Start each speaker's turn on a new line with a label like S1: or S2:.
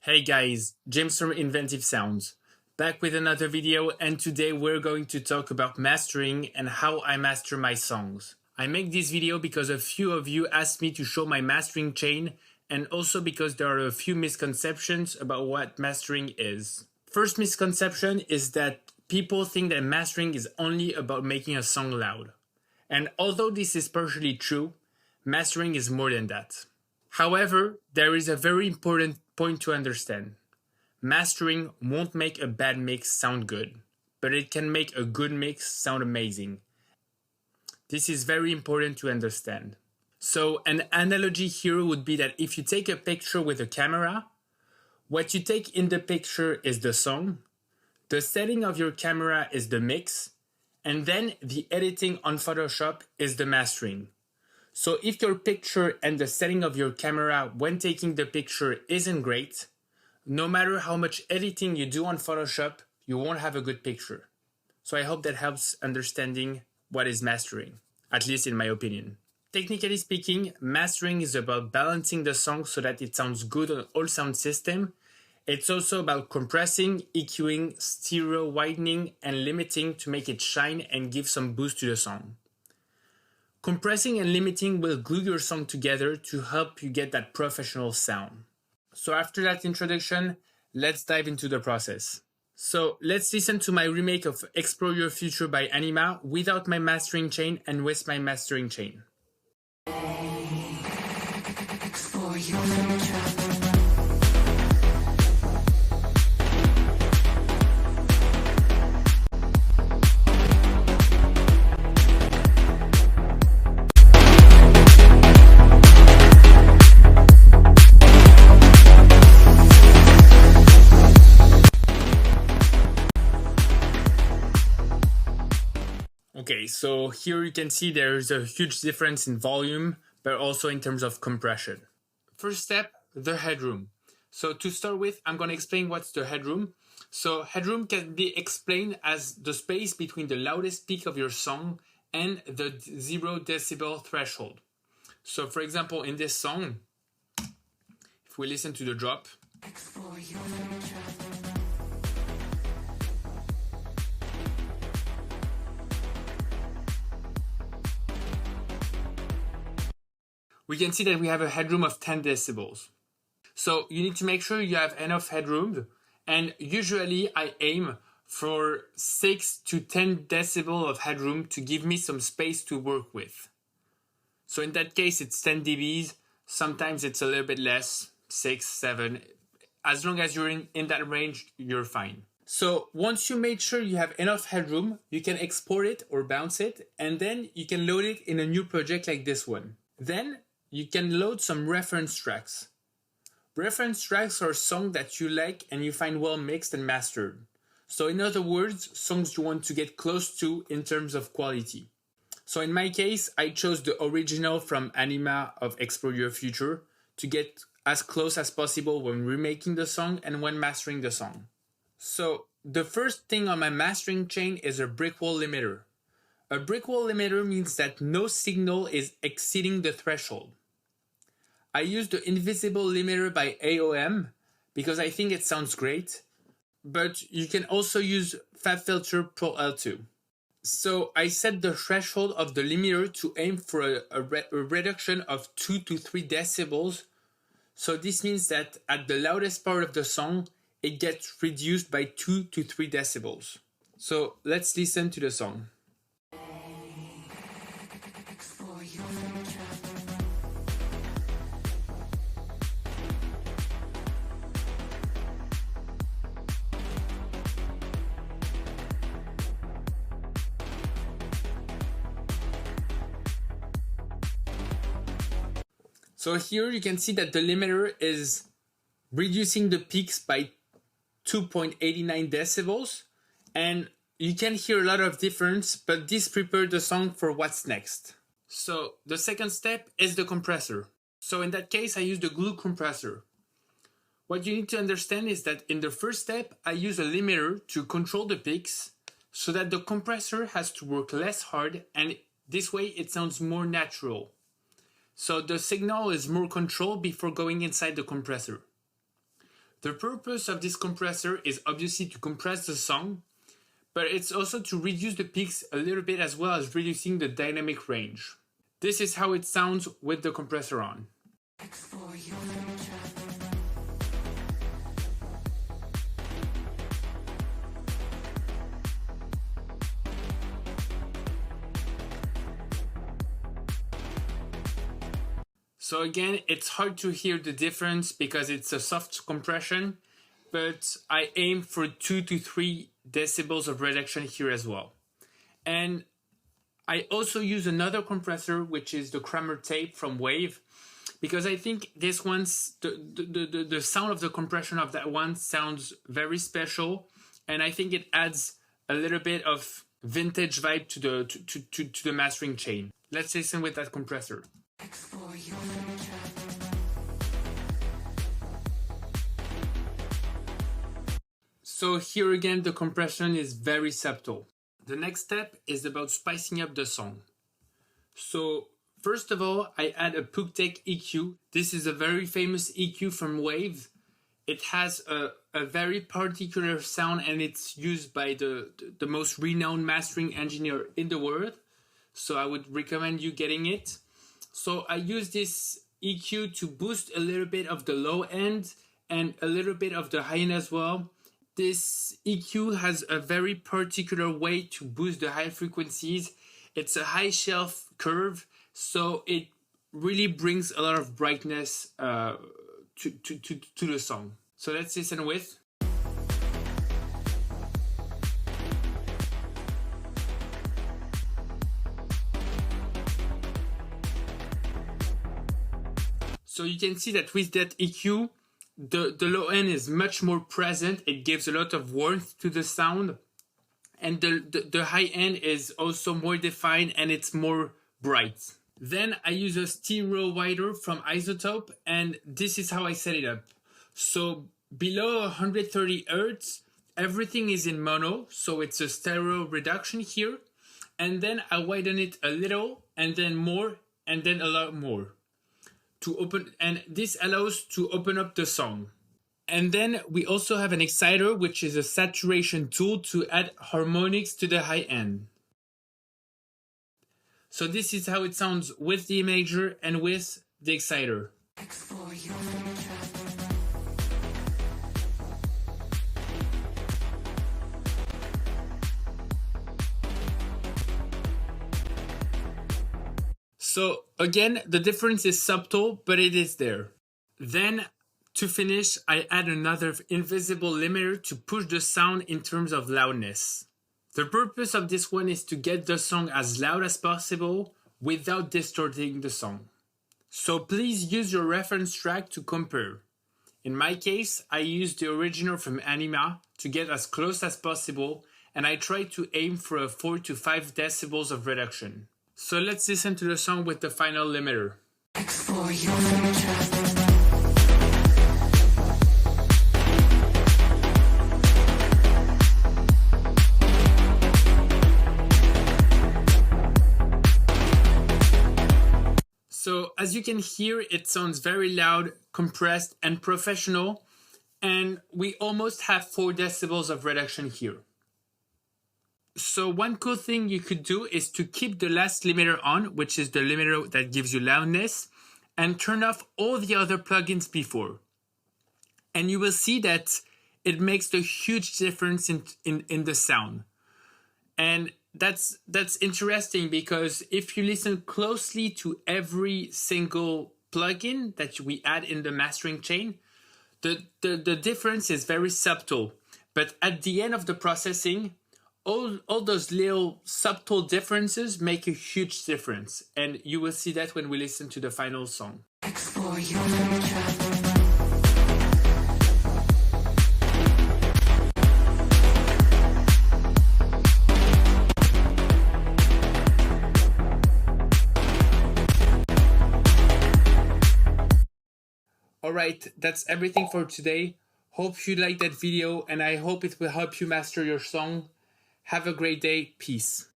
S1: Hey guys, James from Inventive Sounds, back with another video, and today we're going to talk about mastering and how I master my songs. I make this video because a few of you asked me to show my mastering chain, and also because there are a few misconceptions about what mastering is. First misconception is that people think that mastering is only about making a song loud. And although this is partially true, mastering is more than that. However, there is a very important point to understand. Mastering won't make a bad mix sound good, but it can make a good mix sound amazing. This is very important to understand. So an analogy here would be that if you take a picture with a camera, what you take in the picture is the song, the setting of your camera is the mix, and then the editing on Photoshop is the mastering. So if your picture and the setting of your camera when taking the picture isn't great, no matter how much editing you do on Photoshop, you won't have a good picture. So I hope that helps understanding what is mastering, at least in my opinion. Technically speaking, mastering is about balancing the song so that it sounds good on all sound systems. It's also about compressing, EQing, stereo, widening, and limiting to make it shine and give some boost to the song. Compressing and limiting will glue your song together to help you get that professional sound. So after that introduction, let's dive into the process. So let's listen to my remake of Explore Your Future by Anima without my mastering chain and with my mastering chain. Explore your future. Okay, so here you can see there's a huge difference in volume, but also in terms of compression. First step, the headroom. So to start with, I'm going to explain what's the headroom. So headroom can be explained as the space between the loudest peak of your song and the 0 decibel threshold. So for example, in this song, if we listen to the drop, we can see that we have a headroom of 10 decibels. So you need to make sure you have enough headroom, and usually I aim for 6 to 10 decibels of headroom to give me some space to work with. So in that case, it's 10 dBs. Sometimes it's a little bit less, 6, 7. As long as you're in that range, you're fine. So once you made sure you have enough headroom, you can export it or bounce it, and then you can load it in a new project like this one. Then you can load some reference tracks. Reference tracks are songs that you like and you find well mixed and mastered. So in other words, songs you want to get close to in terms of quality. So in my case, I chose the original from Anima of Explore Your Future to get as close as possible when remaking the song and when mastering the song. So the first thing on my mastering chain is a brick wall limiter. A brick wall limiter means that no signal is exceeding the threshold. I use the Invisible Limiter by AOM because I think it sounds great, but you can also use FabFilter Pro L2. So I set the threshold of the limiter to aim for a reduction of 2 to 3 decibels. So this means that at the loudest part of the song, it gets reduced by 2 to 3 decibels. So let's listen to the song. So here you can see that the limiter is reducing the peaks by 2.89 decibels, and you can hear a lot of difference, but this prepared the song for what's next. So the second step is the compressor. So in that case, I use the glue compressor. What you need to understand is that in the first step, I use a limiter to control the peaks so that the compressor has to work less hard, and this way it sounds more natural. So the signal is more controlled before going inside the compressor. The purpose of this compressor is obviously to compress the song, but it's also to reduce the peaks a little bit as well as reducing the dynamic range. This is how it sounds with the compressor on. So again, it's hard to hear the difference because it's a soft compression, but I aim for 2 to 3 decibels of reduction here as well. And I also use another compressor, which is the Kramer tape from Wave, because I think this one's, the sound of the compression of that one sounds very special, and I think it adds a little bit of vintage vibe to the mastering chain. Let's listen with that compressor. So here again, the compression is very subtle. The next step is about spicing up the song. So first of all, I add a Pugtech EQ. This is a very famous EQ from Wave. It has a very particular sound and it's used by the most renowned mastering engineer in the world. So I would recommend you getting it. So I use this EQ to boost a little bit of the low end and a little bit of the high end as well. This EQ has a very particular way to boost the high frequencies. It's a high shelf curve, so it really brings a lot of brightness to the song. So let's listen with. So you can see that with that EQ, the low end is much more present. It gives a lot of warmth to the sound. And the high end is also more defined and it's more bright. Then I use a stereo wider from Isotope, and this is how I set it up. So below 130 Hz, everything is in mono, so it's a stereo reduction here. And then I widen it a little, and then more, and then a lot more. And this allows to open up the song. And then we also have an exciter, which is a saturation tool to add harmonics to the high end. So this is how it sounds with the imager and with the exciter. So again, the difference is subtle, but it is there. Then to finish, I add another invisible limiter to push the sound in terms of loudness. The purpose of this one is to get the song as loud as possible without distorting the song. So please use your reference track to compare. In my case, I used the original from Anima to get as close as possible, and I try to aim for a 4 to 5 decibels of reduction. So let's listen to the song with the final limiter. So as you can hear, it sounds very loud, compressed, and professional, and we almost have 4 decibels of reduction here. So one cool thing you could do is to keep the last limiter on, which is the limiter that gives you loudness, and turn off all the other plugins before. And you will see that it makes a huge difference in the sound. And that's interesting because if you listen closely to every single plugin that we add in the mastering chain, the difference is very subtle. But at the end of the processing, all those little subtle differences make a huge difference. And you will see that when we listen to the final song. Explore human travel. Alright, that's everything for today. Hope you liked that video and I hope it will help you master your song. Have a great day. Peace.